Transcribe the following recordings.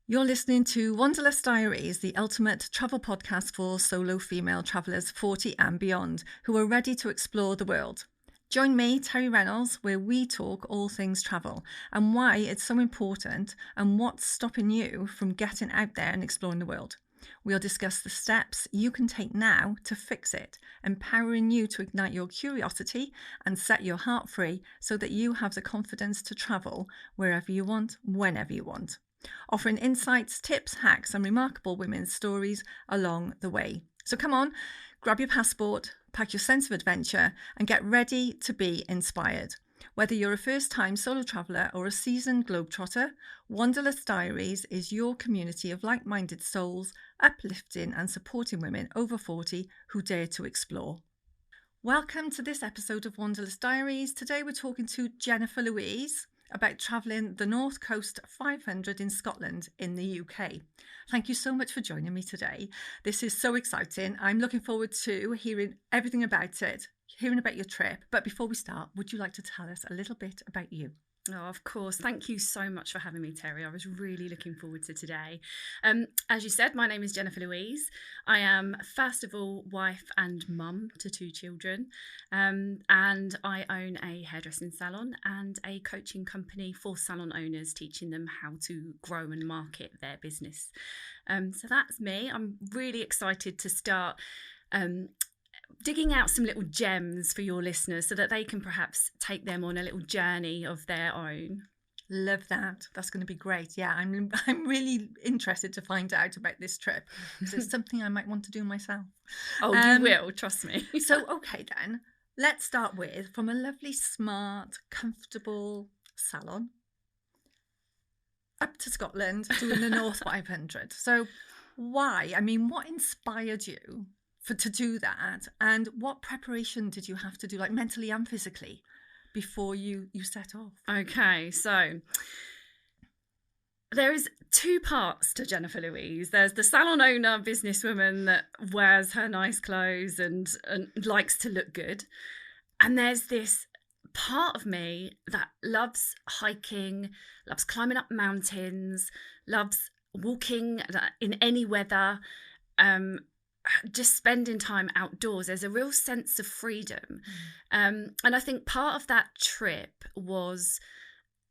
You're listening to Wanderlust Diaries, the ultimate travel podcast for solo female travellers 40 and beyond who are ready to explore the world. Join me, Terry Reynolds, where we talk all things travel and why it's so important and what's stopping you from getting out there and exploring the world. We'll discuss the steps you can take now to fix it, empowering you to ignite your curiosity and set your heart free so that you have the confidence to travel wherever you want, whenever you want. Offering insights, tips, hacks, and remarkable women's stories along the way. So come on, grab your passport, pack your sense of adventure, and get ready to be inspired. Whether you're a first-time solo traveller or a seasoned globetrotter, Wanderlust Diaries is your community of like-minded souls, uplifting and supporting women over 40 who dare to explore. Welcome to this episode of Wanderlust Diaries. Today we're talking to Jennifer Louise about travelling the North Coast 500 in Scotland in the UK. Thank you so much for joining me today. This is so exciting. I'm looking forward to hearing everything about it, hearing about your trip. But before we start, would you like to tell us a little bit about you? Oh, of course. Thank you so much for having me, Terry. I was really looking forward to today. As you said, my name is Jennifer Louise. I am, first of all, wife and mum to 2 children. And I own a hairdressing salon and a coaching company for salon owners, teaching them how to grow and market their business. So that's me. I'm really excited to start digging out some little gems for your listeners so that they can perhaps take them on a little journey of their own. Love that. That's going to be great. Yeah, I'm really interested to find out about this trip because it's something I might want to do myself. Oh, you will, trust me. So, okay then, let's start with from a lovely, smart, comfortable salon up to Scotland doing the North 500. So why? I mean, what inspired you to do that, and what preparation did you have to do, like mentally and physically, before you set off? Okay, so there is 2 parts to Jennifer Louise. There's the salon owner, businesswoman that wears her nice clothes and likes to look good, and there's this part of me that loves hiking, loves climbing up mountains, loves walking in any weather, just spending time outdoors. There's a real sense of freedom. And I think part of that trip was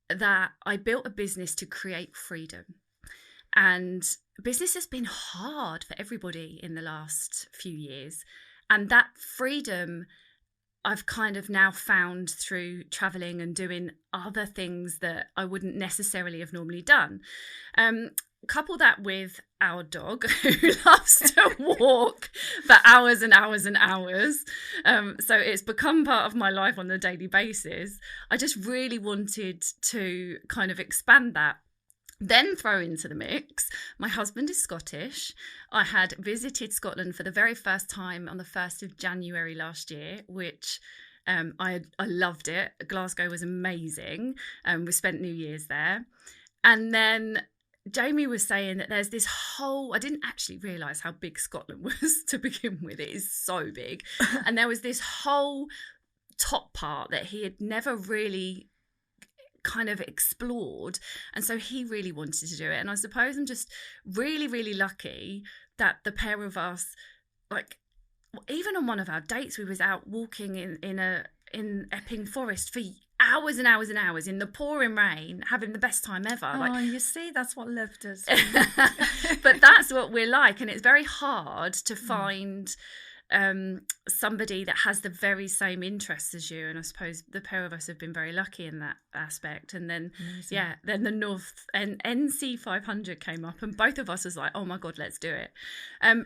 that I built a business to create freedom. And business has been hard for everybody in the last few years. And that freedom I've kind of now found through traveling and doing other things that I wouldn't necessarily have normally done. Couple that with our dog who loves to walk for hours and hours and hours. So it's become part of my life on a daily basis. I just really wanted to kind of expand that. Then throw into the mix, my husband is Scottish. I had visited Scotland for the very first time on the 1st of January last year, which I loved it. Glasgow was amazing. We spent New Year's there. And then Jamie was saying that there's this whole, I didn't actually realise how big Scotland was to begin with. It is so big. And there was this whole top part that he had never really kind of explored. And so he really wanted to do it. And I suppose I'm just really, really lucky that the pair of us, like, even on one of our dates, we was out walking in Epping Forest for hours and hours and hours in the pouring rain, having the best time ever. Oh, you see, that's what love does. But that's what we're like, and it's very hard to find somebody that has the very same interests as you. And I suppose the pair of us have been very lucky in that aspect. And then then the North and NC 500 came up, and both of us was like, oh my god, let's do it.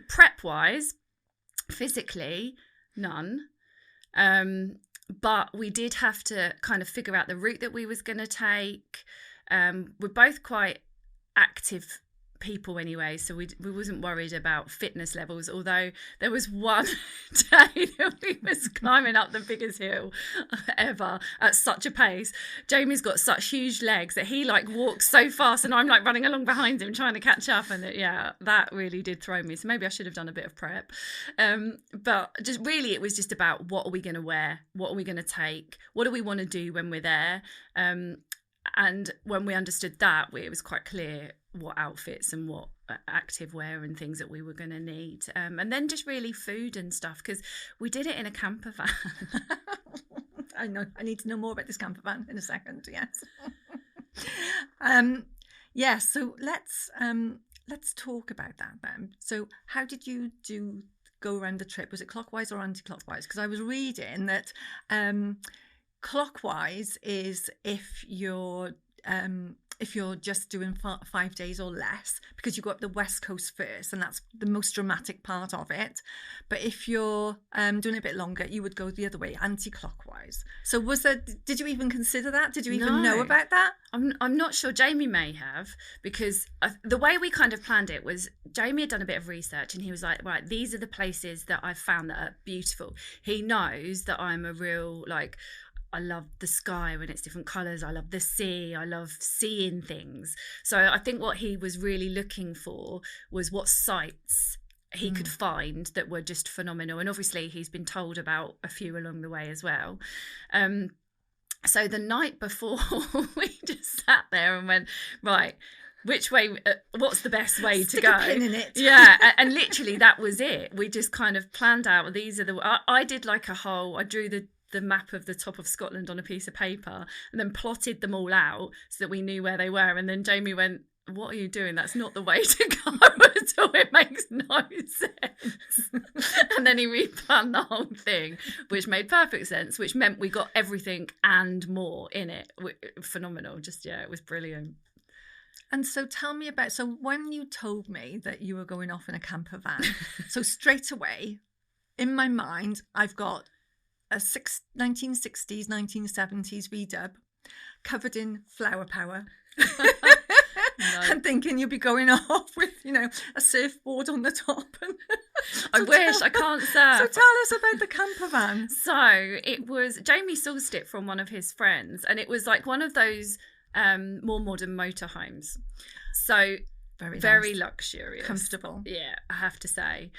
Prep wise, physically, none. But we did have to kind of figure out the route that we was going to take. We're both quite active people anyway, so we wasn't worried about fitness levels, although there was one day that we was climbing up the biggest hill ever at such a pace. Jamie's got such huge legs that he like walks so fast, and I'm like running along behind him trying to catch up, and that really did throw me. So maybe I should have done a bit of prep, but just really it was just about what are we going to wear, what are we going to take, what do we want to do when we're there. And when we understood that, it was quite clear what outfits and what active wear and things that we were going to need. And then just really food and stuff, because we did it in a camper van. I know. I need to know more about this camper van in a second. Yes. Yes. So let's talk about that then. So how did you go around the trip? Was it clockwise or anti-clockwise? Because I was reading that clockwise is if you're just doing 5 days or less, because you go up the west coast first, and that's the most dramatic part of it. But if you're doing it a bit longer, you would go the other way, anti-clockwise. So did you even consider that? Did you even know about that? I'm not sure. Jamie may have, because the way we kind of planned it was Jamie had done a bit of research, and he was like, right, these are the places that I've found that are beautiful. He knows that I'm a real, like, I love the sky when it's different colours. I love the sea. I love seeing things. So I think what he was really looking for was what sites he could find that were just phenomenal. And obviously he's been told about a few along the way as well. So the night before, we just sat there and went, right, which way, what's the best way Stick to go? A pin in it. Yeah, and literally that was it. We just kind of planned out, these are the, I did like I drew the map of the top of Scotland on a piece of paper and then plotted them all out so that we knew where they were. And then Jamie went, what are you doing? That's not the way to go at all. It makes no sense. And then he replanned the whole thing, which made perfect sense, which meant we got everything and more in it. Phenomenal. Just, yeah, it was brilliant. And so tell me about, so when you told me that you were going off in a camper van, so straight away in my mind, I've got a 1960s, 1970s V-dub covered in flower power. I'm thinking you'll be going off with, a surfboard on the top. I wish, I can't surf. So tell us about the camper van. So it was, Jamie sourced it from one of his friends, and it was like one of those more modern motorhomes. So very nice. Luxurious. Comfortable. Yeah, I have to say.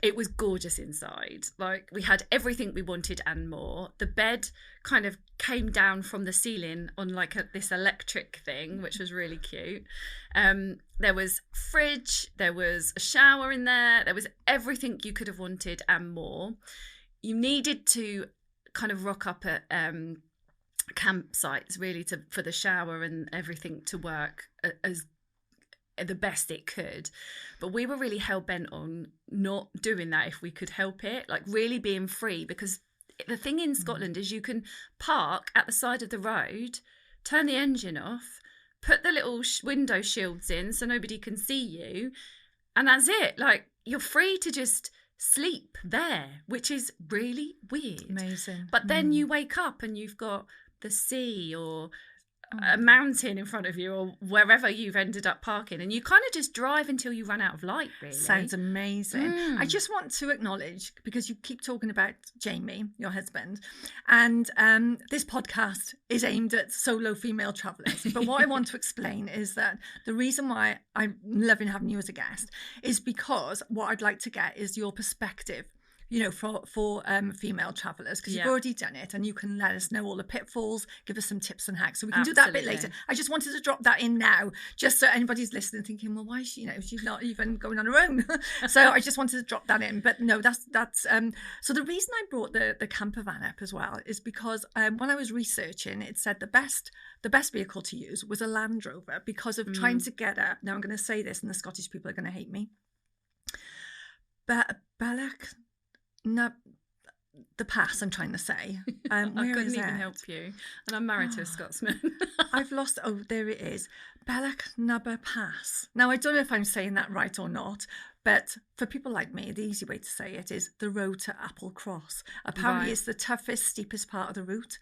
It was gorgeous inside. Like, we had everything we wanted and more. The bed kind of came down from the ceiling on like this electric thing, which was really cute. There was fridge, there was a shower in there was everything you could have wanted and more. You needed to kind of rock up at campsites really for the shower and everything to work as the best it could, but we were really hell-bent on not doing that if we could help it, like really being free, because the thing in Scotland is you can park at the side of the road, turn the engine off, put the little window shields in so nobody can see you, and that's it. Like, you're free to just sleep there, which is really weird. Amazing. But then you wake up and you've got the sea or a mountain in front of you, or wherever you've ended up parking, and you kind of just drive until you run out of light, really. Sounds amazing. I just want to acknowledge, because you keep talking about Jamie, your husband, and this podcast is aimed at solo female travellers, but what I want to explain is that the reason why I'm loving having you as a guest is because what I'd like to get is your perspective, for female travellers, because you've already done it, and you can let us know all the pitfalls, give us some tips and hacks, so we can do that a bit later. I just wanted to drop that in now, just so anybody's listening thinking, well, why is she, she's not even going on her own. So I just wanted to drop that in. But no, that's so the reason I brought the camper van up as well is because when I was researching, it said the best vehicle to use was a Land Rover, because of trying to get up. Now I'm going to say this, and the Scottish people are going to hate me, but no, the pass, I'm trying to say. I couldn't even help you. And I'm married to a Scotsman. I've lost, there it is. Bealach Pass. Now, I don't know if I'm saying that right or not, but for people like me, the easy way to say it is the road to Applecross. Apparently, It's the toughest, steepest part of the route.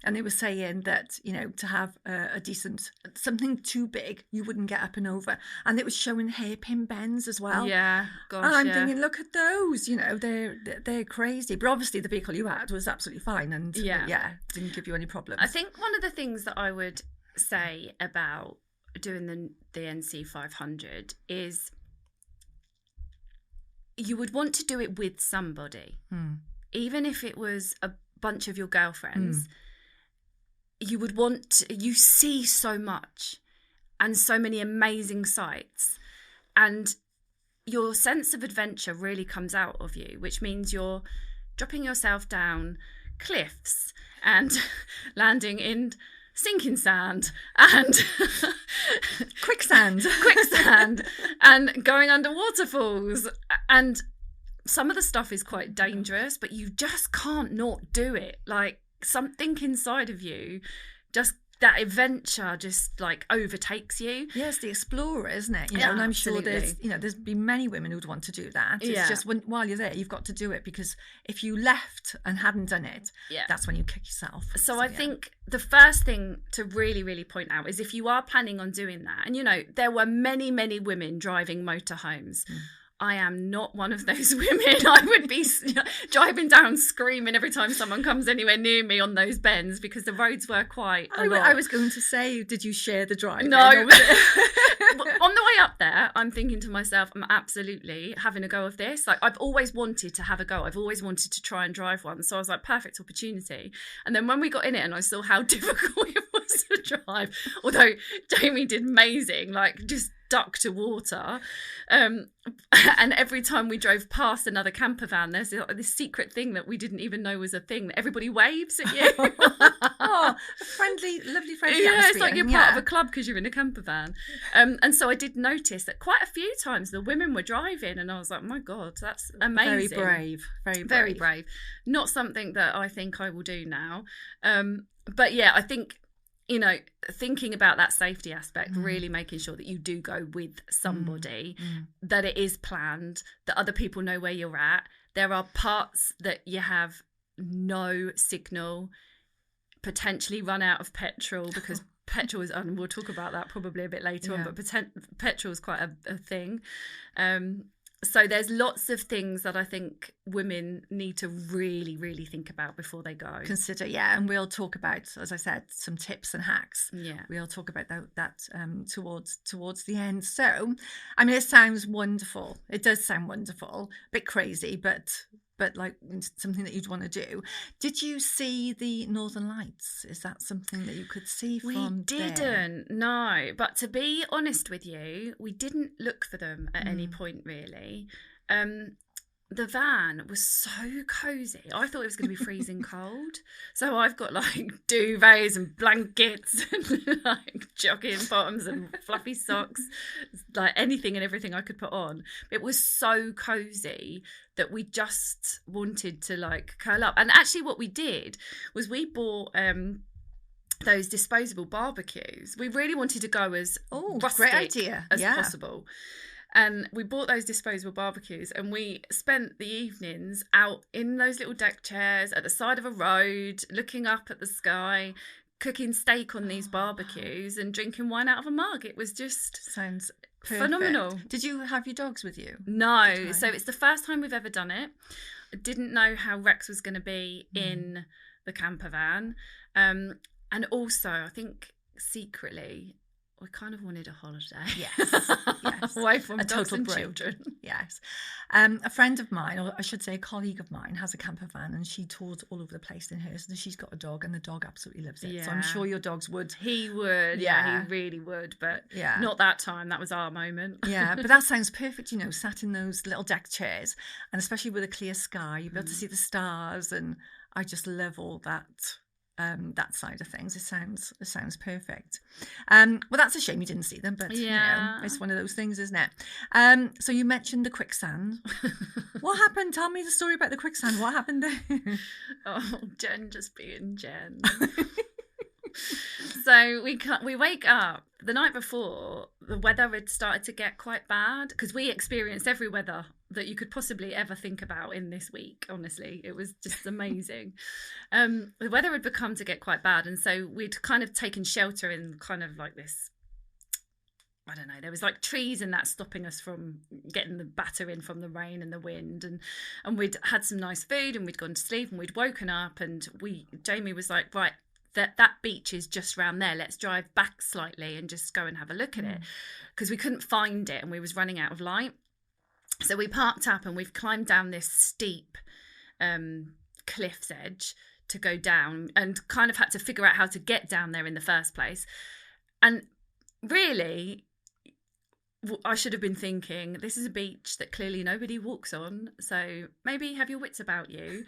And they were saying that, to have a decent, something too big, you wouldn't get up and over. And it was showing hairpin bends as well. Yeah, gosh, and I'm thinking, look at those, they're crazy. But obviously the vehicle you had was absolutely fine and didn't give you any problems. I think one of the things that I would say about doing the NC 500 is you would want to do it with somebody. Even if it was a bunch of your girlfriends, you see so much, and so many amazing sights. And your sense of adventure really comes out of you, which means you're dropping yourself down cliffs and landing in sinking sand and quicksand and going under waterfalls. And some of the stuff is quite dangerous, but you just can't not do it. Like, something inside of you, just that adventure just like overtakes you. Yes, the explorer, isn't it? You know, Yeah, and I'm sure absolutely. there's been many women who'd want to do that. It's Yeah. just while you're there, you've got to do it, because if you left and hadn't done it, Yeah. that's when you kick yourself. So I think the first thing to really, really point out is, if you are planning on doing that, and you know, there were many, many women driving motorhomes. I am not one of those women. I would be driving down screaming every time someone comes anywhere near me on those bends, because the roads were quite a lot. I was going to say, did you share the drive? No. On the way up there, I'm thinking to myself, I'm absolutely having a go of this. Like, I've always wanted to have a go. I've always wanted to try and drive one. So I was like, perfect opportunity. And then when we got in it and I saw how difficult it was to drive, although Jamie did amazing, like just duck to water. And every time we drove past another camper van, there's this secret thing that we didn't even know was a thing, that everybody waves at you. Oh, a friendly, lovely friendly Yeah, atmosphere. it's like you're part of a club because you're in a camper van. And so I did notice that quite a few times the women were driving, and I was like, my God, that's amazing. Very brave. Very brave. Not something that I think I will do now. But yeah, I think, you know, thinking about that safety aspect, really making sure that you do go with somebody, that it is planned, that other people know where you're at. There are parts that you have no signal, potentially run out of petrol, because petrol is, and we'll talk about that probably a bit later on, but petrol is quite a thing. So there's lots of things that I think women need to really, really think about before they go. Consider, and we'll talk about, as I said, some tips and hacks. Yeah. We'll talk about that towards the end. So, I mean, it sounds wonderful. It does sound wonderful. A bit crazy, but like something that you'd want to do. Did you see the Northern Lights? Is that something that you could see from there? We didn't, no. But to be honest with you, we didn't look for them at any point, really. The van was so cosy. I thought it was going to be freezing cold. So I've got like duvets and blankets and like jogging bottoms and fluffy socks, like anything and everything I could put on. It was so cozy that we just wanted to like curl up. And actually what we did was we bought those disposable barbecues. We really wanted to go as rustic great idea. as possible. And we bought those disposable barbecues, and we spent the evenings out in those little deck chairs at the side of a road, looking up at the sky, cooking steak on these barbecues and drinking wine out of a mug. It was just sounds perfect. Phenomenal. Did you have your dogs with you? No. So it's the first time we've ever done it. I didn't know how Rex was going to be in the camper van. And also, I think secretly, we kind of wanted a holiday. Yes. Away from a dogs total and break. children. Yes. A friend of mine, or I should say a colleague of mine, has a camper van, and she tours all over the place in hers. And she's got a dog, and the dog absolutely loves it. Yeah. So I'm sure your dogs would. He would. Yeah, he really would. But not that time. That was our moment. Yeah, but that sounds perfect, you know, sat in those little deck chairs, and especially with a clear sky, you'll be able to see the stars. And I just love all that. That side of things. It sounds perfect. Well, that's a shame you didn't see them, but you know, it's one of those things, isn't it? So you mentioned the quicksand. What happened? Tell me the story about the quicksand. What happened there? Oh, Jen just being Jen. So we wake up the night before. The weather had started to get quite bad, because we experienced every weather that you could possibly ever think about in this week. Honestly, it was just amazing. The weather had become to get quite bad, and so we'd kind of taken shelter in kind of like this, I don't know, there was like trees and that stopping us from getting the batter in from the rain and the wind, and we'd had some nice food, and we'd gone to sleep, and we'd woken up, and Jamie was like, right, that beach is just round there, let's drive back slightly and just go and have a look at it, because we couldn't find it and we was running out of light. So we parked up, and we've climbed down this steep cliff's edge to go down, and kind of had to figure out how to get down there in the first place. And really, I should have been thinking, this is a beach that clearly nobody walks on, so maybe have your wits about you.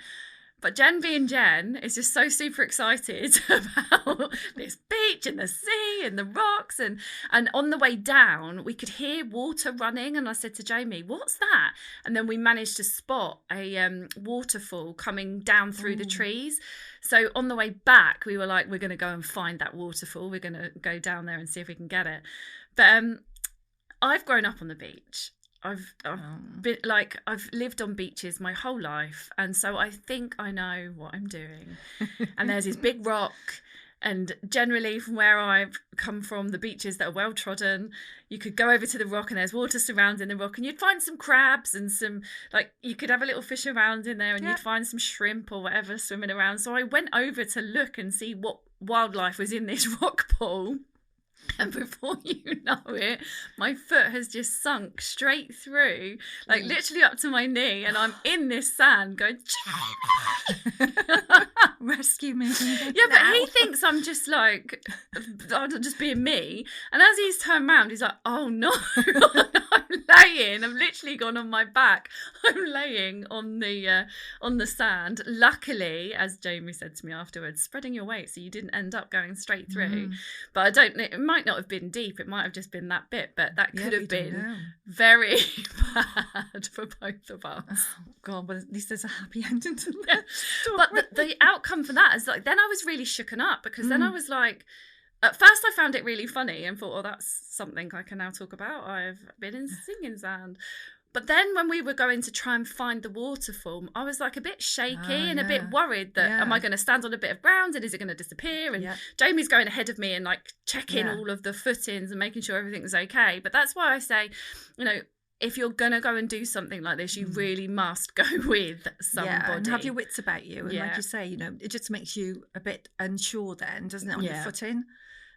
But Jen being Jen is just so super excited about this beach and the sea and the rocks. And on the way down, we could hear water running. And I said to Jamie, what's that? And then we managed to spot a waterfall coming down through the trees. So on the way back, we were like, we're going to go and find that waterfall. We're going to go down there and see if we can get it. But I've grown up on the beach. I've lived on beaches my whole life, and so I think I know what I'm doing. And there's this big rock, and generally from where I've come from, the beaches that are well trodden, you could go over to the rock and there's water surrounding the rock, and you'd find some crabs and some, like, you could have a little fish around in there, and you'd find some shrimp or whatever swimming around. So I went over to look and see what wildlife was in this rock pool. And before you know it, my foot has just sunk straight through, like literally up to my knee, and I'm in this sand going, rescue me. Yeah, but he thinks I'm just like, I'm just being me. And as he's turned around, he's like, oh no, I've literally gone on my back. I'm laying on the sand. Luckily, as Jamie said to me afterwards, spreading your weight so you didn't end up going straight through. But it might not have been deep. It might have just been that bit, but that could have been very bad for both of us. Oh God, well, at least there's a happy ending to that story. But the outcome for that is like, then I was really shooken up, because then I was like, at first I found it really funny and thought, oh, that's something I can now talk about. I've been in singing sand. But then when we were going to try and find the waterfall, I was like a bit shaky and a bit worried that, am I going to stand on a bit of ground and is it going to disappear? And Jamie's going ahead of me and like checking all of the footings and making sure everything was okay. But that's why I say, you know, if you're going to go and do something like this, you really must go with somebody. Yeah, and have your wits about you. And like you say, you know, it just makes you a bit unsure then, doesn't it, on your footing?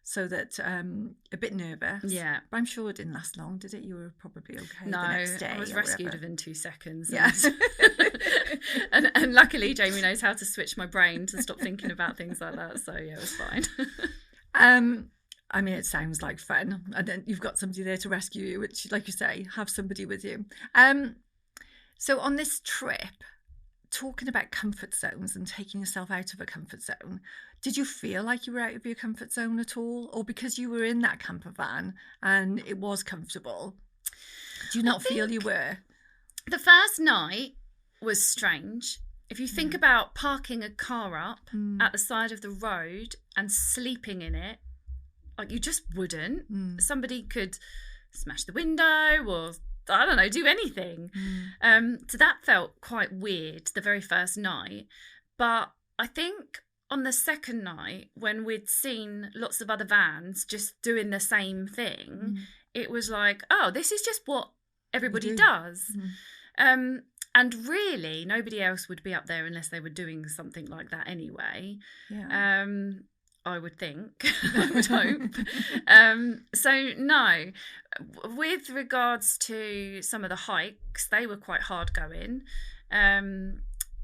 So that a bit nervous. Yeah. But I'm sure it didn't last long, did it? You were probably okay the next day. I was rescued within 2 seconds. Yeah. And luckily Jamie knows how to switch my brain to stop thinking about things like that. So yeah, it was fine. I mean, it sounds like fun. And then you've got somebody there to rescue you, which, like you say, have somebody with you. So on this trip, talking about comfort zones and taking yourself out of a comfort zone, did you feel like you were out of your comfort zone at all? Or because you were in that camper van and it was comfortable, do you not feel you were? The first night was strange. If you think about parking a car up at the side of the road and sleeping in it, like you just wouldn't. Somebody could smash the window or, I don't know, do anything. So that felt quite weird the very first night. But I think on the second night, when we'd seen lots of other vans just doing the same thing, it was like, oh, this is just what everybody does. And really, nobody else would be up there unless they were doing something like that anyway. Yeah. I would think, I would hope. So no, with regards to some of the hikes, they were quite hard going.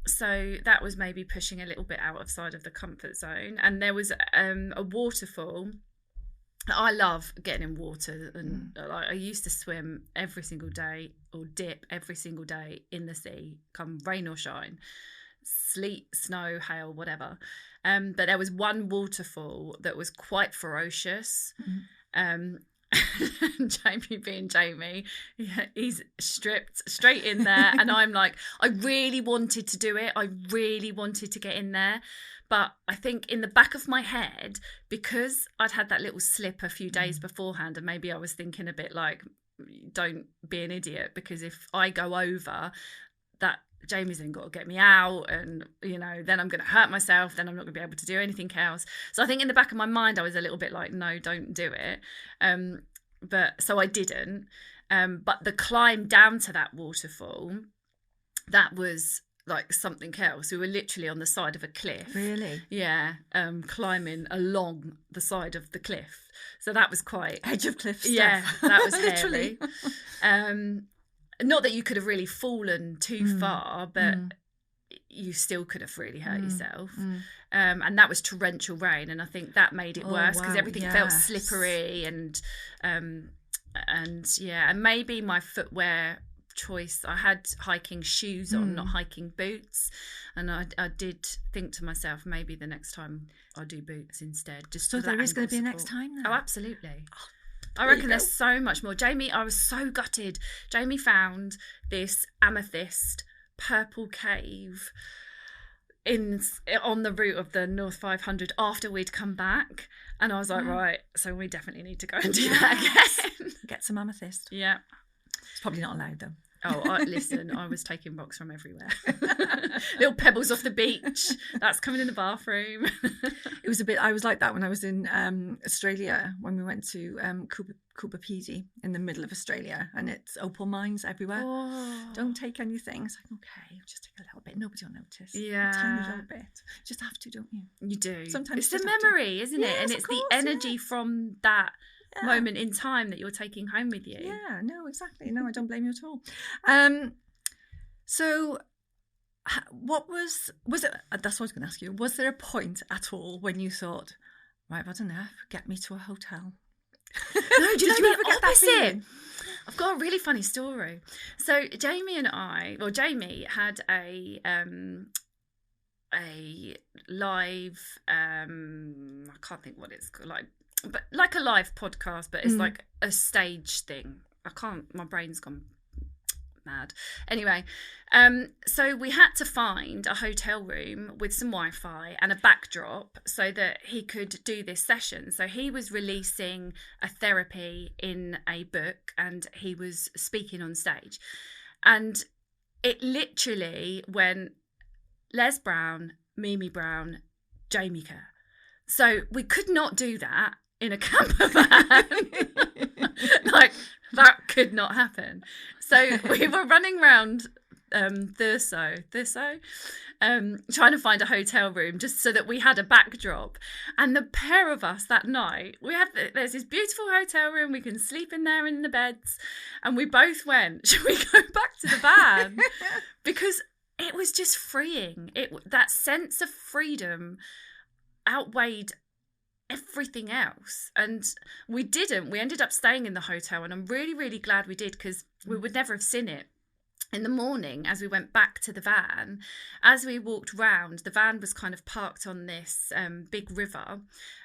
So that was maybe pushing a little bit outside of the comfort zone. And there was a waterfall. I love getting in water, and I used to swim every single day or dip every single day in the sea, come rain or shine, sleet, snow, hail, whatever. But there was one waterfall that was quite ferocious. Jamie being Jamie, he's stripped straight in there, and I'm like, I really wanted to do it. I really wanted to get in there. But I think in the back of my head, because I'd had that little slip a few days beforehand, and maybe I was thinking a bit like, don't be an idiot, because if I go over, that Jamie's then got to get me out, and you know, then I'm going to hurt myself, then I'm not going to be able to do anything else. So I think in the back of my mind I was a little bit like, no, don't do it. But so I didn't. But the climb down to that waterfall, that was like something else. We were literally on the side of a cliff. Really? Yeah. Climbing along the side of the cliff. So that was quite edge of cliff stuff. Yeah, that was literally. Not that you could have really fallen too far, but you still could have really hurt yourself. And that was torrential rain, and I think that made it worse because everything felt slippery and maybe my footwear choice. I had hiking shoes on, not hiking boots, and I did think to myself, maybe the next time I'll do boots instead. Just so there is going to be a next time then? Oh, absolutely. I reckon there's so much more. Jamie, I was so gutted. Jamie found this amethyst purple cave on the route of the North 500 after we'd come back, and I was like, right, so we definitely need to go and do that again. Get some amethyst. Yeah. It's probably not allowed though. Oh, listen, I was taking rocks from everywhere. Little pebbles off the beach. That's coming in the bathroom. It was a bit, I was like that when I was in Australia, when we went to Cooper Pedy in the middle of Australia, and it's opal mines everywhere. Oh. Don't take anything. It's like, okay, just take a little bit. Nobody will notice. Yeah. A tiny little bit. You just have to, don't you? You do. Sometimes it's the memory, isn't it? Yes, and it's the energy from that moment in time that you're taking home with you. Yeah, no, exactly. No, I don't blame you at all. So what was it, that's what I was going to ask you, was there a point at all when you thought, right, I've had enough, get me to a hotel? No, did you ever get that feeling? I've got a really funny story. So Jamie had a live, I can't think what it's called, but like a live podcast, but it's like a stage thing. My brain's gone mad. Anyway, so we had to find a hotel room with some Wi-Fi and a backdrop so that he could do this session. So he was releasing a therapy in a book, and he was speaking on stage. And it literally went Les Brown, Mimi Brown, Jamie Kerr. So we could not do that in a camper van. Like, that could not happen. So we were running around Thurso, trying to find a hotel room just so that we had a backdrop. And the pair of us that night, there's this beautiful hotel room, we can sleep in there in the beds, and we both went, should we go back to the van? Because it was just freeing. That sense of freedom outweighed everything else, and we ended up staying in the hotel, and I'm really, really glad we did, because we would never have seen it. In the morning, as we went back to the van, as we walked round, the van was kind of parked on this big river,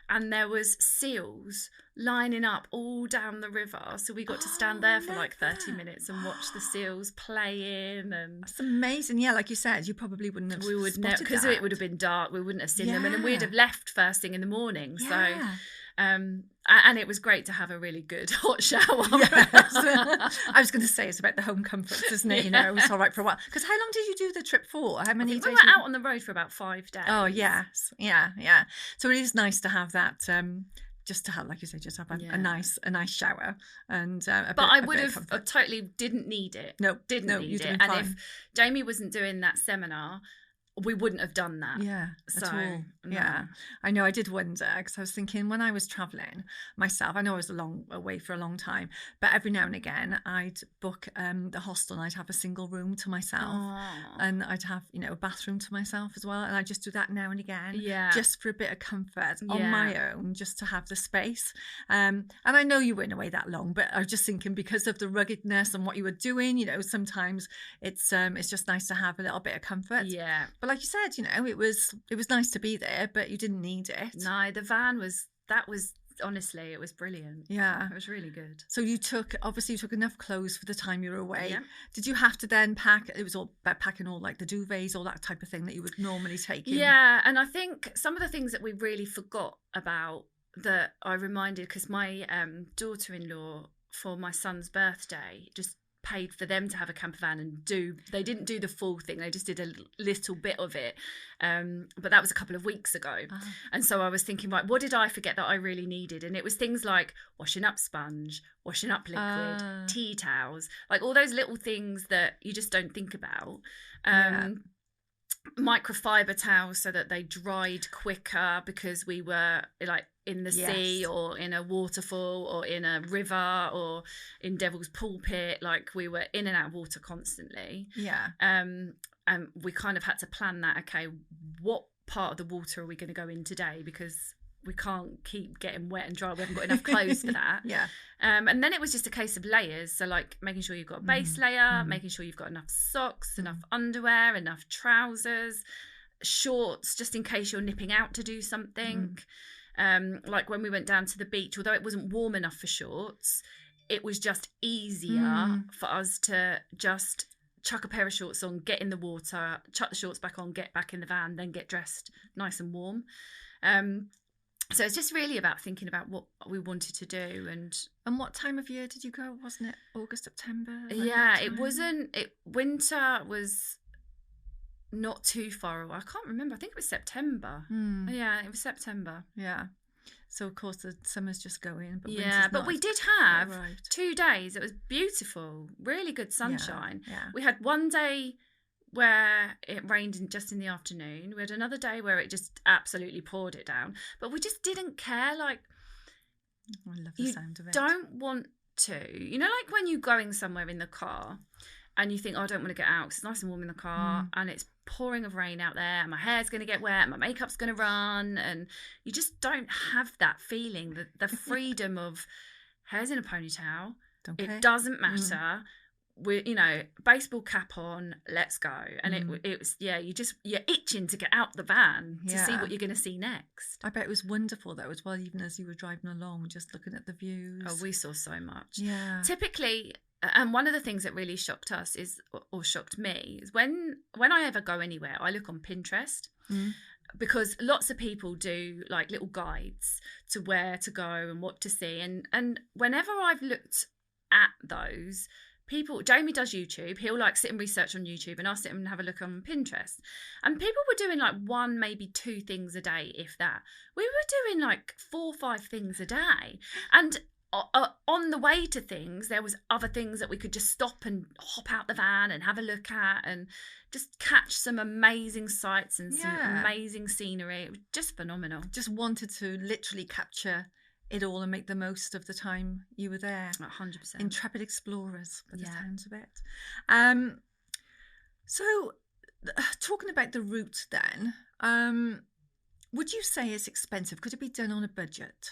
and there was seals lining up all down the river, so we got to stand there for like 30 minutes and watch the seals play in. And that's amazing. Yeah, like you said, you probably wouldn't have because it would have been dark, we wouldn't have seen them, and we'd have left first thing in the morning. So and it was great to have a really good hot shower. Yes. I was going to say, it's about the home comforts, isn't it? You know, it was all right for a while. Because how long did you do the trip for? How many days? We were out on the road for about 5 days. Oh, yes. Yeah. So it is nice to have that, just to have, like you say, just have a nice shower. And but I would have totally didn't need it. No, didn't need it. And if Jamie wasn't doing that seminar, we wouldn't have done that. Yeah, at all. No. Yeah, I know. I did wonder, because I was thinking when I was travelling myself, I know I was away for a long time, but every now and again I'd book the hostel, and I'd have a single room to myself. And I'd have, a bathroom to myself as well. And I just do that now and again, just for a bit of comfort on my own, just to have the space. And I know you weren't away that long, but I was just thinking, because of the ruggedness and what you were doing, sometimes it's just nice to have a little bit of comfort. Yeah. But like you said, it was nice to be there, but you didn't need it. No, the van was honestly, it was brilliant. Yeah. It was really good. So you took enough clothes for the time you were away. Yeah. Did you have to then pack? It was all about packing all like the duvets, all that type of thing that you would normally take in. Yeah, and I think some of the things that we really forgot about, that I reminded, because my daughter-in-law, for my son's birthday, just paid for them to have a camper van, and they didn't do the full thing, they just did a little bit of it, but that was a couple of weeks ago. And so I was thinking, right, what did I forget that I really needed? And it was things like washing up sponge, washing up liquid, tea towels, like all those little things that you just don't think about. Microfiber towels so that they dried quicker, because we were like in the sea or in a waterfall or in a river or in Devil's Pulpit. Like, we were in and out of water constantly. Yeah. And we kind of had to plan that. Okay, what part of the water are we going to go in today? Because we can't keep getting wet and dry. We haven't got enough clothes for that. Yeah. And then it was just a case of layers. So, like, making sure you've got a base layer, making sure you've got enough socks, enough underwear, enough trousers, shorts, just in case you're nipping out to do something. Like when we went down to the beach, although it wasn't warm enough for shorts, it was just easier for us to just chuck a pair of shorts on, get in the water, chuck the shorts back on, get back in the van, then get dressed nice and warm. So it's just really about thinking about what we wanted to do. And what time of year did you go? Wasn't it August, September? Yeah, it wasn't. Winter was not too far away. I can't remember. I think it was September. Yeah, it was September. Yeah. So of course the summer's just going. But but we did have 2 days. It was beautiful, really good sunshine. Yeah. We had one day where it rained just in the afternoon. We had another day where it just absolutely poured it down. But we just didn't care. Like, I love the sound of it. Don't want to. You know, like when you're going somewhere in the car and you think, oh, I don't want to get out because it's nice and warm in the car and it's pouring of rain out there and my hair's going to get wet, my makeup's going to run, and you just don't have that feeling, the freedom of hair's in a ponytail. It doesn't matter. We're, baseball cap on, let's go. And it was, you're itching to get out the van to see what you're going to see next. I bet it was wonderful though as well, even as you were driving along, just looking at the views. Oh, we saw so much. Yeah. Typically, and one of the things that really shocked us or shocked me is when I ever go anywhere, I look on Pinterest. Because lots of people do like little guides to where to go and what to see. And whenever I've looked at those, Jamie does YouTube. He'll like sit and research on YouTube, and I'll sit and have a look on Pinterest. And people were doing like 1, maybe 2 things a day, if that. We were doing like 4 or 5 things a day. And on the way to things, there was other things that we could just stop and hop out the van and have a look at and just catch some amazing sights and some amazing scenery. It was just phenomenal. Just wanted to literally capture it all and make the most of the time you were there. 100%. Intrepid explorers, by the sounds of it. So, talking about the route then, would you say it's expensive? Could it be done on a budget?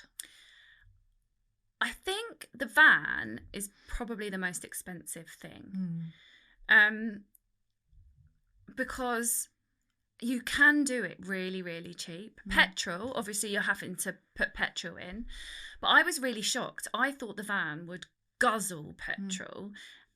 I think the van is probably the most expensive thing. Because you can do it really, really cheap. Petrol, obviously you're having to put petrol in. But I was really shocked. I thought the van would guzzle petrol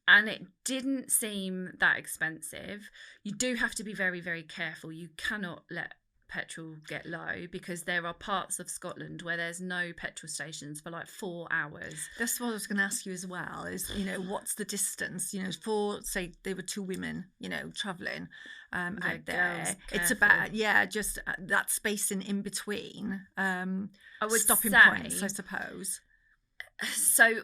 and it didn't seem that expensive. You do have to be very, very careful. You cannot let petrol get low because there are parts of Scotland where there's no petrol stations for like 4 hours. That's what I was going to ask you as well is, what's the distance, for, say, there were 2 women, travelling out there. It's about, just that spacing in between I would stopping points, I suppose. So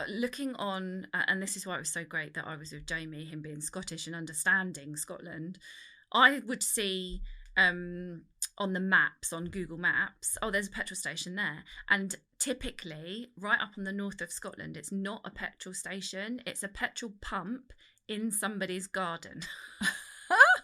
looking on, and this is why it was so great that I was with Jamie, him being Scottish and understanding Scotland, I would see on the maps, on Google Maps, oh, there's a petrol station there. And typically, right up on the north of Scotland, it's not a petrol station, it's a petrol pump in somebody's garden.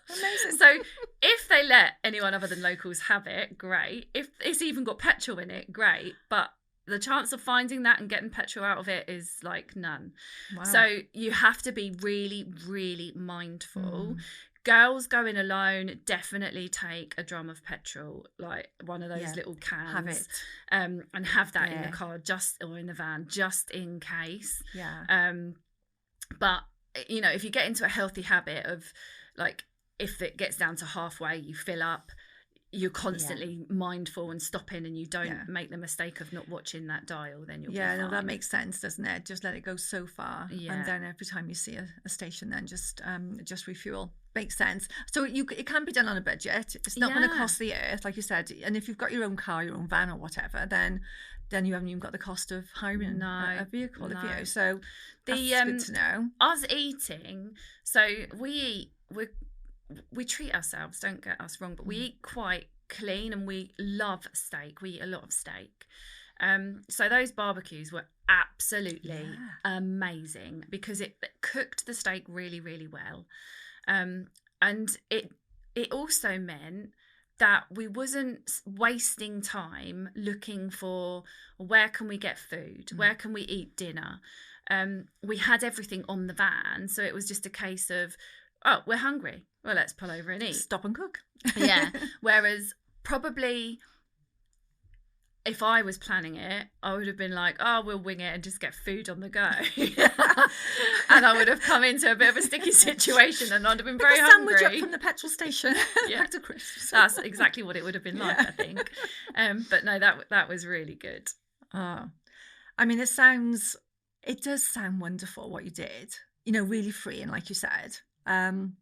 Amazing. So if they let anyone other than locals have it, great. If it's even got petrol in it, great. But the chance of finding that and getting petrol out of it is like none. Wow. So you have to be really, really mindful. Girls going alone, definitely take a drum of petrol, like one of those little cans. Have it. And have that in the car or in the van, just in case. Yeah. But, if you get into a healthy habit of, like, if it gets down to halfway, you fill up, you're constantly mindful and stopping, and you don't make the mistake of not watching that dial, then you'll be fine. That makes sense, doesn't it? Just let it go so far, and then every time you see a station, then just refuel. Makes sense. So it can be done on a budget. It's not going to cost the earth, like you said. And if you've got your own car, your own van, or whatever, then you haven't even got the cost of hiring a vehicle, have you? So that's good to know. Us eating, so we treat ourselves, don't get us wrong, but we eat quite clean, and we love steak. We eat a lot of steak. So those barbecues were absolutely amazing because it cooked the steak really, really well. And it also meant that we wasn't wasting time looking for where can we get food, where can we eat dinner. We had everything on the van, so it was just a case of, oh, we're hungry, well, let's pull over and eat. Stop and cook. Yeah. Whereas probably if I was planning it, I would have been like, oh, we'll wing it and just get food on the go. And I would have come into a bit of a sticky situation, and I'd have been very hungry. Sandwich up from the petrol station. Yeah. To crisps. That's exactly what it would have been like, I think. But no, that was really good. Oh. I mean, it does sound wonderful what you did, really freeing, like you said. And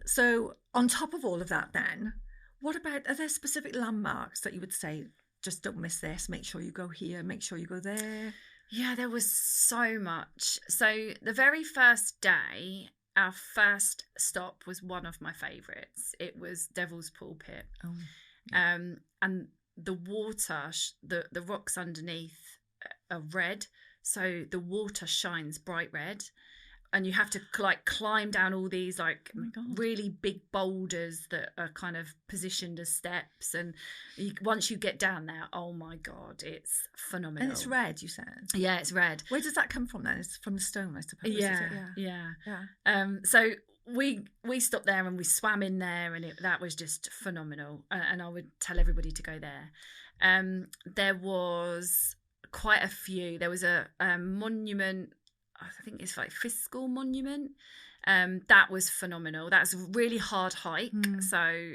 so on top of all of that then, what about, are there specific landmarks that you would say, just don't miss this, make sure you go here, make sure you go there? Yeah, there was so much. So the very first day, our first stop was one of my favourites. It was Devil's Pulpit. Oh, yeah. And the water, the rocks underneath are red. So the water shines bright red. And you have to climb down all these really big boulders that are kind of positioned as steps. And once you get down there, oh my God, it's phenomenal. And it's red, you said? Yeah, it's red. Where does that come from then? It's from the stone, I suppose. Yeah. So we stopped there and we swam in there, and that was just phenomenal. And I would tell everybody to go there. There was quite a few. There was a monument, I think it's like Fiscal Monument. That was phenomenal. That's a really hard hike. So,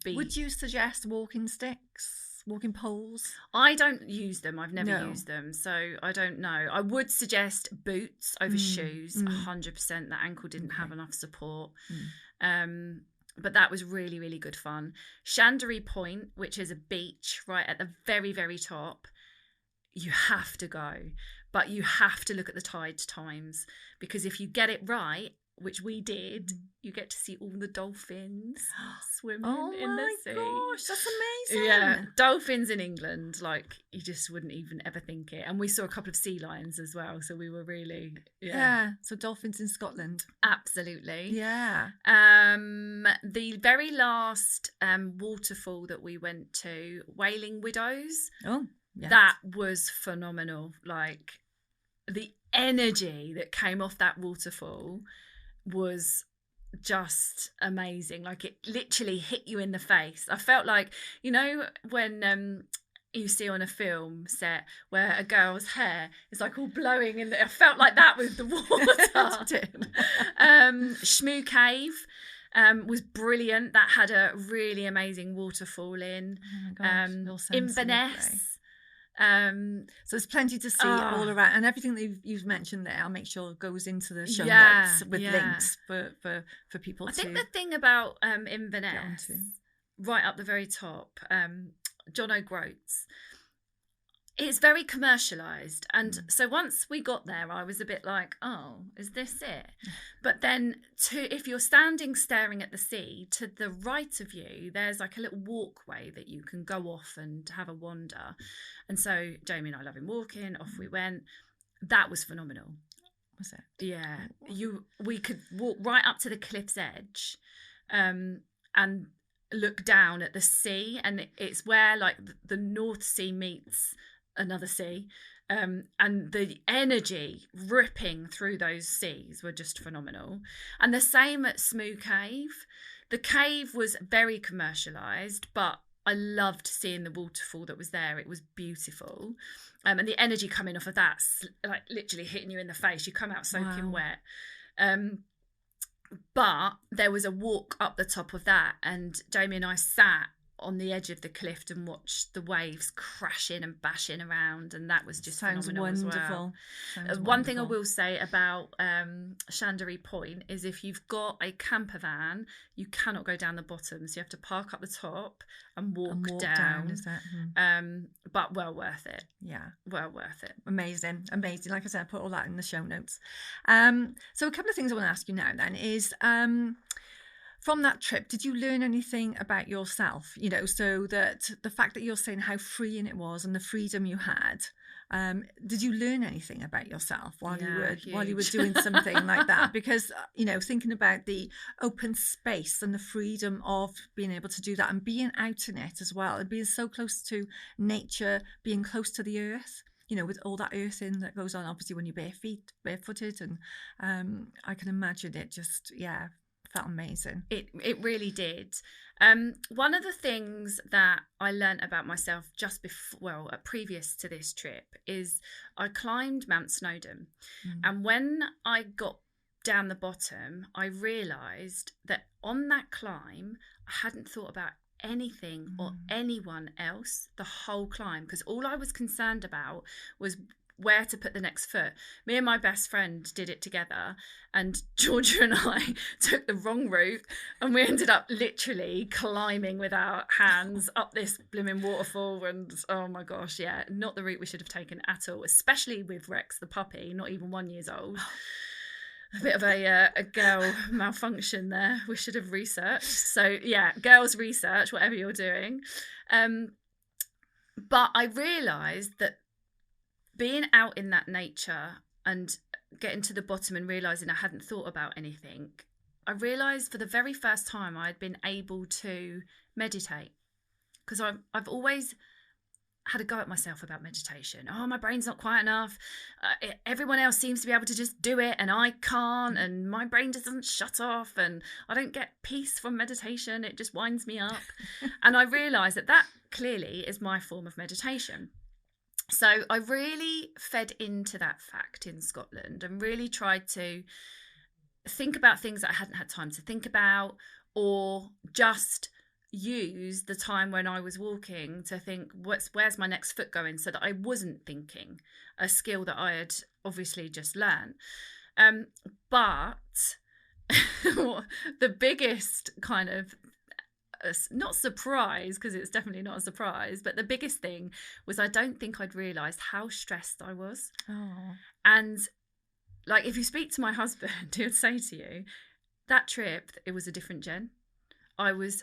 would you suggest walking sticks, walking poles? I don't use them. I've never used them. So I don't know. I would suggest boots over shoes, 100%. The ankle didn't have enough support. But that was really, really good fun. Chandery Point, which is a beach right at the very, very top. You have to go. But you have to look at the tide times, because if you get it right, which we did, you get to see all the dolphins swimming in the sea. Oh my gosh, that's amazing. Yeah, dolphins in England, you just wouldn't even ever think it. And we saw a couple of sea lions as well, so we were really... Yeah, so dolphins in Scotland. Absolutely. Yeah. The very last waterfall that we went to, Wailing Widows. Oh, yeah. That was phenomenal. The energy that came off that waterfall was just amazing. It literally hit you in the face. I felt like, when you see on a film set where a girl's hair is all blowing in I felt like that with the water. Shmoo Cave was brilliant. That had a really amazing waterfall in. Oh my gosh, Inverness. So there's plenty to see all around, and everything that you've mentioned there, I'll make sure goes into the show notes with links for people. I think the thing about Inverness, right up the very top, John O'Groats, it's very commercialised, and so once we got there, I was a bit like, oh, is this it? But then, if you're standing staring at the sea, to the right of you, there's a little walkway that you can go off and have a wander. And so Jamie and I love him walking. Off we went. That was phenomenal. Was it? Yeah, we could walk right up to the cliff's edge, and look down at the sea, and it's where the North Sea meets another sea, and the energy ripping through those seas were just phenomenal. And the same at Shmoo Cave. The cave was very commercialised, but I loved seeing the waterfall that was there. It was beautiful, and the energy coming off of that, literally hitting you in the face. You come out soaking wet. But there was a walk up the top of that, and Jamie and I sat on the edge of the cliff and watched the waves crashing and bashing around, and that was just phenomenal wonderful. As well. One thing I will say about Chandery Point is if you've got a camper van, you cannot go down the bottom, so you have to park up the top and walk down. Is that? But well worth it. Yeah, well worth it. Amazing. Like I said, I put all that in the show notes. So a couple of things I want to ask you now then is From that trip, did you learn anything about yourself? You know, so that the fact that you're saying how freeing it was and the freedom you had, did you learn anything about yourself while you were doing something like that? Because you know, thinking about the open space and the freedom of being able to do that and being out in it as well, and being so close to nature, being close to the earth. You know, with all that earthing that goes on, obviously when you're barefooted, and I can imagine it just felt amazing. It really did. One of the things that I learned about myself just before, previous to this trip, is I climbed Mount Snowdon. And when I got down the bottom, I realised that on that climb, I hadn't thought about anything or anyone else the whole climb, because all I was concerned about was where to put the next foot. Me and my best friend did it together, and Georgia and I took the wrong route, and we ended up literally climbing with our hands up this blooming waterfall. And oh my gosh, not the route we should have taken at all, especially with Rex the puppy, not even 1 year old. A bit of a girl malfunction there. We should have researched. So girls research whatever you're doing. But I realised that being out in that nature and getting to the bottom and realising I hadn't thought about anything, I realised for the very first time I had been able to meditate. Because I've always had a go at myself about meditation. Oh, my brain's not quiet enough. Everyone else seems to be able to just do it and I can't, and my brain doesn't shut off, and I don't get peace from meditation. It just winds me up. And I realised that clearly is my form of meditation. So I really fed into that fact in Scotland and really tried to think about things that I hadn't had time to think about, or just use the time when I was walking to think, where's my next foot going, so that I wasn't thinking, a skill that I had obviously just learned. But the biggest kind of, not surprise, because it's definitely not a surprise, but the biggest thing was I don't think I'd realised how stressed I was. And like, if you speak to my husband, he would say to you, that trip, it was a different Jen. I was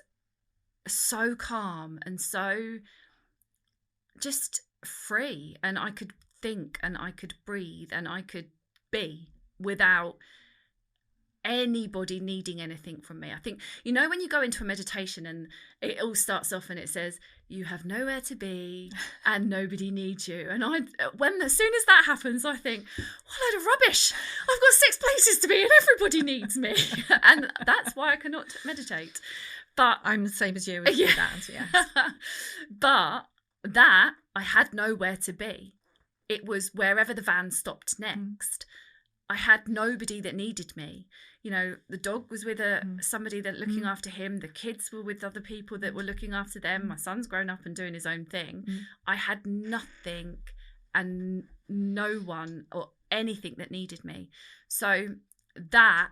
so calm and so just free, and I could think and I could breathe and I could be without anybody needing anything from me. I think, you know, when you go into a meditation and it all starts off and it says you have nowhere to be and nobody needs you, and as soon as that happens, I think, what a load of rubbish, I've got 6 places to be and everybody needs me. And that's why I cannot meditate. But I'm the same as you with that, yes. But that, I had nowhere to be. It was wherever the van stopped next. I had nobody that needed me. You know, the dog was with somebody that looking after him. The kids were with other people that were looking after them. My son's grown up and doing his own thing. I had nothing and no one or anything that needed me. So that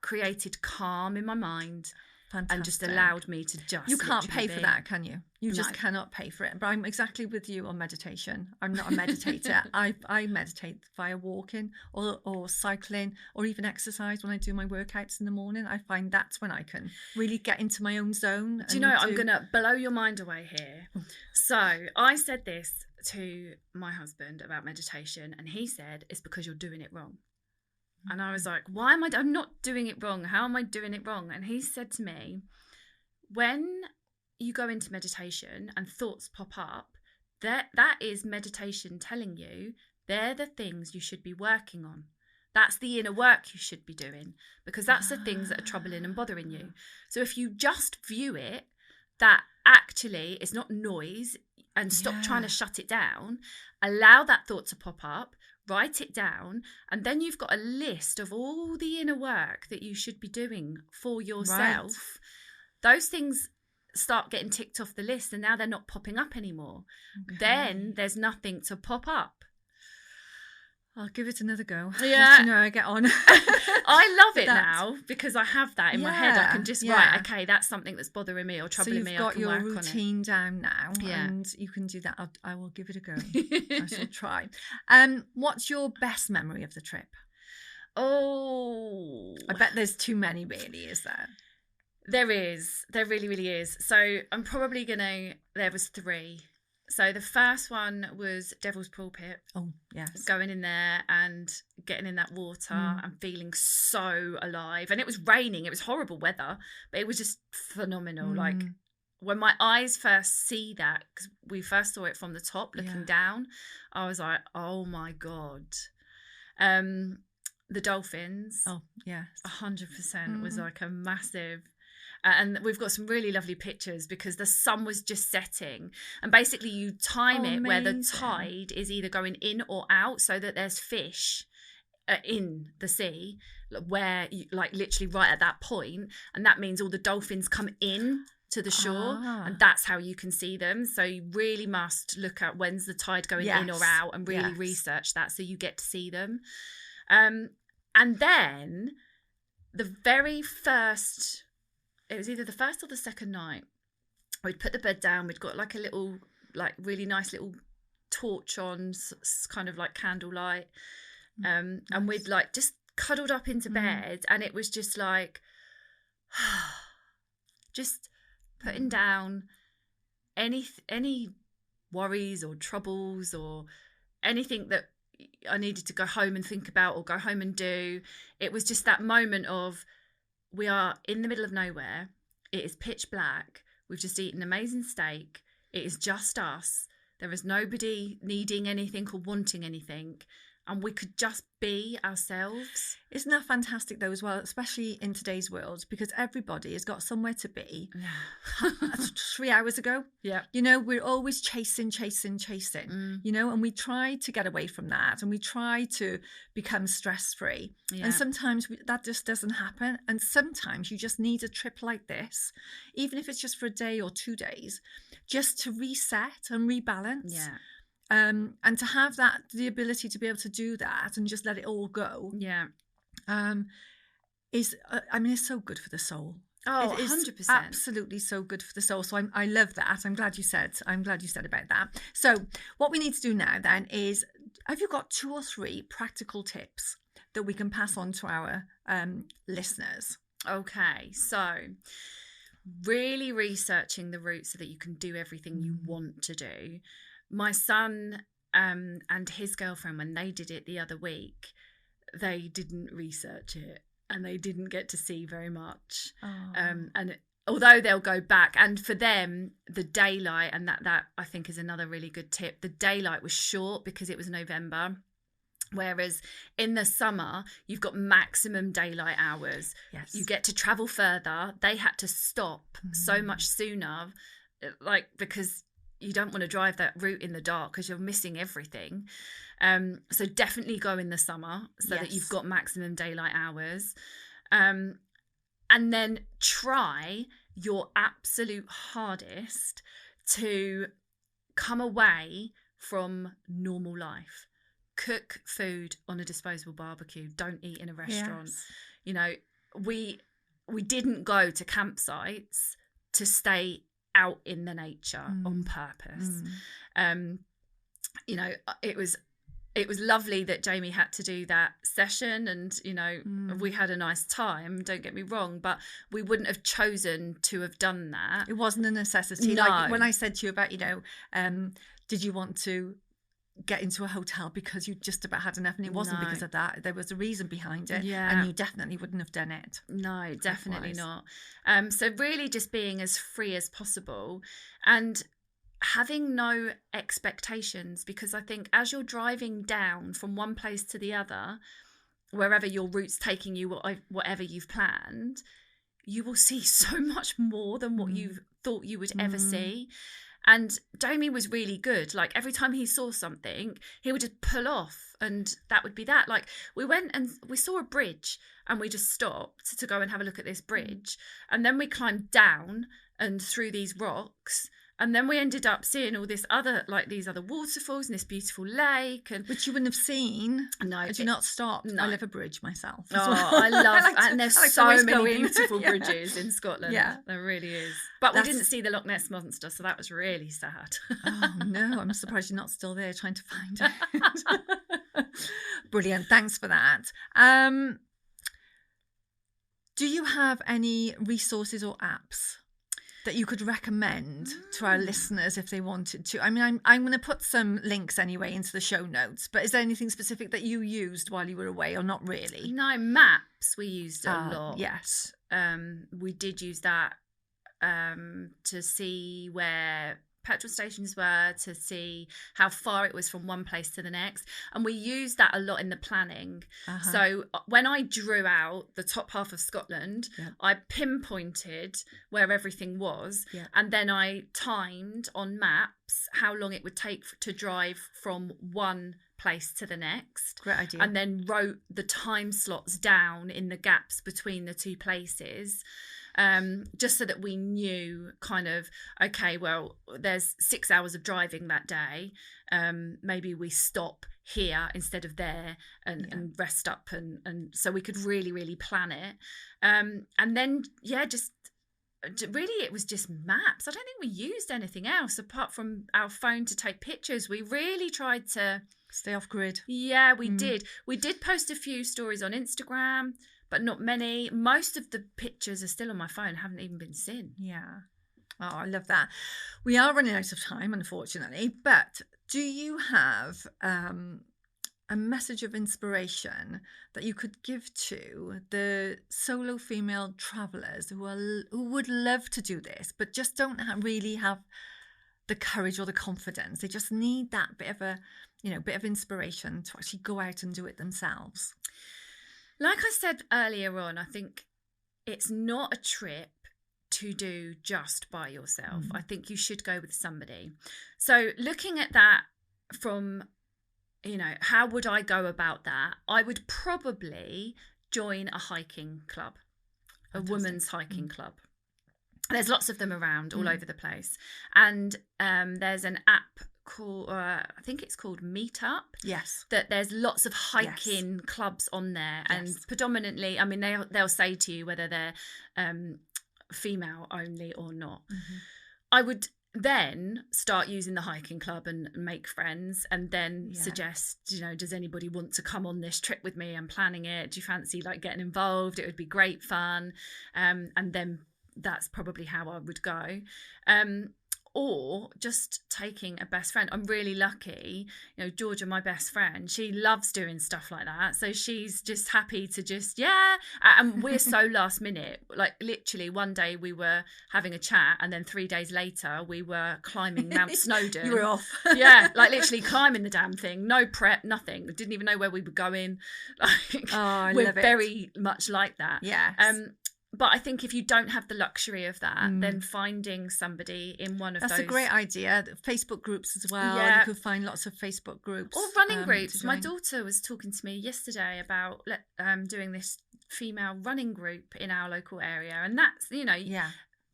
created calm in my mind. Fantastic. And just allowed me to just... You can't pay for that, can you? You just cannot pay for it. But I'm exactly with you on meditation. I'm not a meditator. I meditate via walking or cycling or even exercise when I do my workouts in the morning. I find that's when I can really get into my own zone. Do you know, I'm going to blow your mind away here. So I said this to my husband about meditation, and he said, it's because you're doing it wrong. And I was like, why am I'm not doing it wrong? How am I doing it wrong? And he said to me, when you go into meditation and thoughts pop up, that is meditation telling you they're the things you should be working on. That's the inner work you should be doing, because that's the things that are troubling and bothering you. So if you just view it, that actually it's not noise, and stop trying to shut it down, allow that thought to pop up, write it down, and then you've got a list of all the inner work that you should be doing for yourself. Right. Those things start getting ticked off the list, and now they're not popping up anymore. Okay. Then there's nothing to pop up. I'll give it another go. Yeah. You know, I get on. I love it now because I have that in my head. I can just write, okay, that's something that's bothering me or troubling me. So you've got your routine down now, and you can do that. I will give it a go. I shall try. What's your best memory of the trip? Oh, I bet there's too many, really, is there? There really, really is. So I'm probably there was 3. So the first one was Devil's Pulpit. Oh, yes. Going in there and getting in that water and feeling so alive. And it was raining. It was horrible weather, but it was just phenomenal. Like when my eyes first see that, because we first saw it from the top looking down, I was like, oh my God. The dolphins. Oh, yes. 100% was like a massive... and we've got some really lovely pictures because the sun was just setting, and basically you time it where the tide is either going in or out, so that there's fish in the sea where you, like literally right at that point, and that means all the dolphins come in to the shore, and that's how you can see them. So you really must look at when's the tide going in or out and really research that so you get to see them. And then the very first... it was either the first or the second night, we'd put the bed down, we'd got like a little, like really nice little torch on, kind of like candlelight, and we'd like just cuddled up into bed, and it was just like just putting down any worries or troubles or anything that I needed to go home and think about or go home and do. It was just that moment of, we are in the middle of nowhere. It is pitch black. We've just eaten amazing steak. It is just us. There is nobody needing anything or wanting anything. And we could just be ourselves. Isn't that fantastic though as well, especially in today's world, because everybody has got somewhere to be. That's 3 hours ago. Yeah. You know, we're always chasing, you know, and we try to get away from that, and we try to become stress-free. Yeah. And sometimes that just doesn't happen. And sometimes you just need a trip like this, even if it's just for a day or 2 days, just to reset and rebalance. Yeah. And to have the ability to be able to do that and just let it all go, is, I mean, it's so good for the soul. Oh, it is 100%. Absolutely so good for the soul. So I love that. I'm glad you said about that. So what we need to do now then is, have you got 2 or 3 practical tips that we can pass on to our listeners? Okay, so really researching the route so that you can do everything you want to do. My son and his girlfriend, when they did it the other week, they didn't research it and they didn't get to see very much. And although they'll go back, and for them, the daylight, and that I think is another really good tip, the daylight was short because it was November. Whereas in the summer, you've got maximum daylight hours. Yes. You get to travel further. They had to stop so much sooner, like, because you don't want to drive that route in the dark because you're missing everything. So definitely go in the summer so that you've got maximum daylight hours. And then try your absolute hardest to come away from normal life. Cook food on a disposable barbecue. Don't eat in a restaurant. Yes. You know, we didn't go to campsites to stay out in the nature on purpose. You know, it was lovely that Jamie had to do that session, and you know, we had a nice time, don't get me wrong, but we wouldn't have chosen to have done that. It wasn't a necessity. No. Like when I said to you about, you know, did you want to get into a hotel because you just about had enough, and it wasn't because of that. There was a reason behind it, and you definitely wouldn't have done it. No, definitely not. So really just being as free as possible and having no expectations, because I think as you're driving down from one place to the other, wherever your route's taking you, whatever you've planned, you will see so much more than what you thought you would ever see. And Jamie was really good. Like every time he saw something, he would just pull off, and that would be that. Like we went and we saw a bridge, and we just stopped to go and have a look at this bridge. And then we climbed down and through these rocks. And then we ended up seeing all this other, like these other waterfalls and this beautiful lake, and which you wouldn't have seen. No, had you not stopped. No. I love a bridge myself. Oh, I love, and there's so many beautiful bridges in Scotland. Yeah, there really is. But we didn't see the Loch Ness monster, so that was really sad. Oh no, I'm surprised you're not still there trying to find it. Brilliant, thanks for that. Do you have any resources or apps that you could recommend to our listeners if they wanted to? I mean, I'm going to put some links anyway into the show notes, but is there anything specific that you used while you were away, or not really? No, maps we used a lot. Yes. We did use that to see where petrol stations were, to see how far it was from one place to the next, and we used that a lot in the planning. So when I drew out the top half of Scotland, I pinpointed where everything was, and then I timed on maps how long it would take to drive from one place to the next. Great idea. And then wrote the time slots down in the gaps between the two places. Just so that we knew kind of, okay, well, there's 6 hours of driving that day. Maybe we stop here instead of there and rest up. And so we could really, really plan it. And then, just really, it was just maps. I don't think we used anything else apart from our phone to take pictures. We really tried to stay off grid. Yeah, we did. We did post a few stories on Instagram, but not many. Most of the pictures are still on my phone, haven't even been seen. Yeah. Oh, I love that. We are running out of time, unfortunately, but do you have a message of inspiration that you could give to the solo female travellers who would love to do this, but just don't really have the courage or the confidence? They just need that bit of inspiration to actually go out and do it themselves. Like I said earlier on, I think it's not a trip to do just by yourself. I think you should go with somebody. So looking at that from, how would I go about that? I would probably join a hiking club, a women's hiking club. There's lots of them around all over the place. And there's an app called, I think it's called Meetup. Yes. That there's lots of hiking clubs on there. And predominantly, I mean, they'll say to you whether they're female only or not. I would then start using the hiking club and make friends, and then suggest, does anybody want to come on this trip with me? I'm planning it. Do you fancy getting involved? It would be great fun. And then that's probably how I would go. Or just taking a best friend. I'm really lucky, Georgia, my best friend, she loves doing stuff like that. So she's just happy to and we're so last minute. Literally one day we were having a chat, and then 3 days later we were climbing Mount Snowdon. You were off. Literally climbing the damn thing. No prep, nothing. We didn't even know where we were going. We're very much like that. Yeah. But I think if you don't have the luxury of that, then finding somebody in one of those... That's a great idea. Facebook groups as well. Yeah. You could find lots of Facebook groups. Or running groups. My daughter was talking to me yesterday about doing this female running group in our local area. And that's,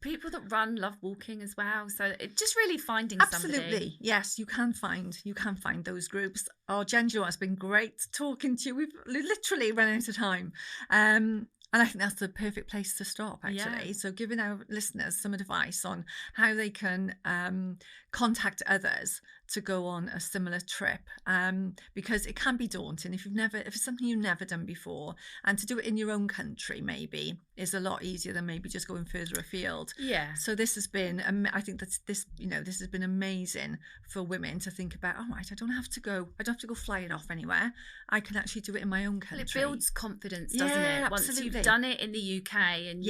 people that run love walking as well. So it just really finding somebody. Absolutely. Yes, you can find those groups. Oh, Jen, it's been great talking to you. We've literally run out of time. And I think that's the perfect place to stop, actually. Yeah. So giving our listeners some advice on how they can contact others to go on a similar trip, because it can be daunting if it's something you've never done before, and to do it in your own country maybe is a lot easier than maybe just going further afield. Yeah. So this has been, I think that this has been amazing for women to think about. I don't have to go flying off anywhere. I can actually do it in my own country. Well, it builds confidence, doesn't it? Absolutely. Once you've done it in the UK and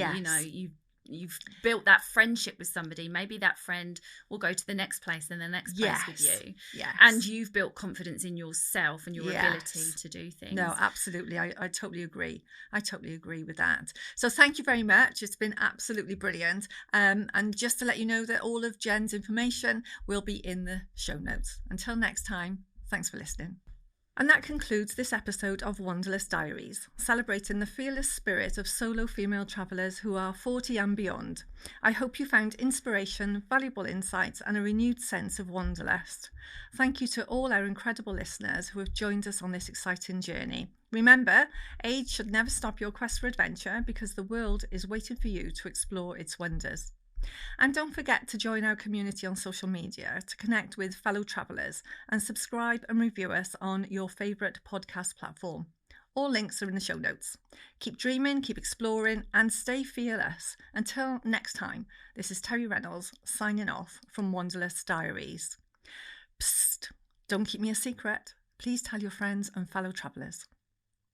you've built that friendship with somebody, maybe that friend will go to the next place and the next place with you. Yes. And you've built confidence in yourself and your ability to do things. No, absolutely. I totally agree. I totally agree with that. So thank you very much. It's been absolutely brilliant. And just to let you know that all of Jen's information will be in the show notes. Until next time, thanks for listening. And that concludes this episode of Wanderlust Diaries, celebrating the fearless spirit of solo female travellers who are 40 and beyond. I hope you found inspiration, valuable insights, and a renewed sense of wanderlust. Thank you to all our incredible listeners who have joined us on this exciting journey. Remember, age should never stop your quest for adventure, because the world is waiting for you to explore its wonders. And don't forget to join our community on social media to connect with fellow travellers, and subscribe and review us on your favourite podcast platform. All links are in the show notes. Keep dreaming, keep exploring, and stay fearless. Until next time, this is Terry Reynolds signing off from Wanderlust Diaries. Psst, don't keep me a secret. Please tell your friends and fellow travellers.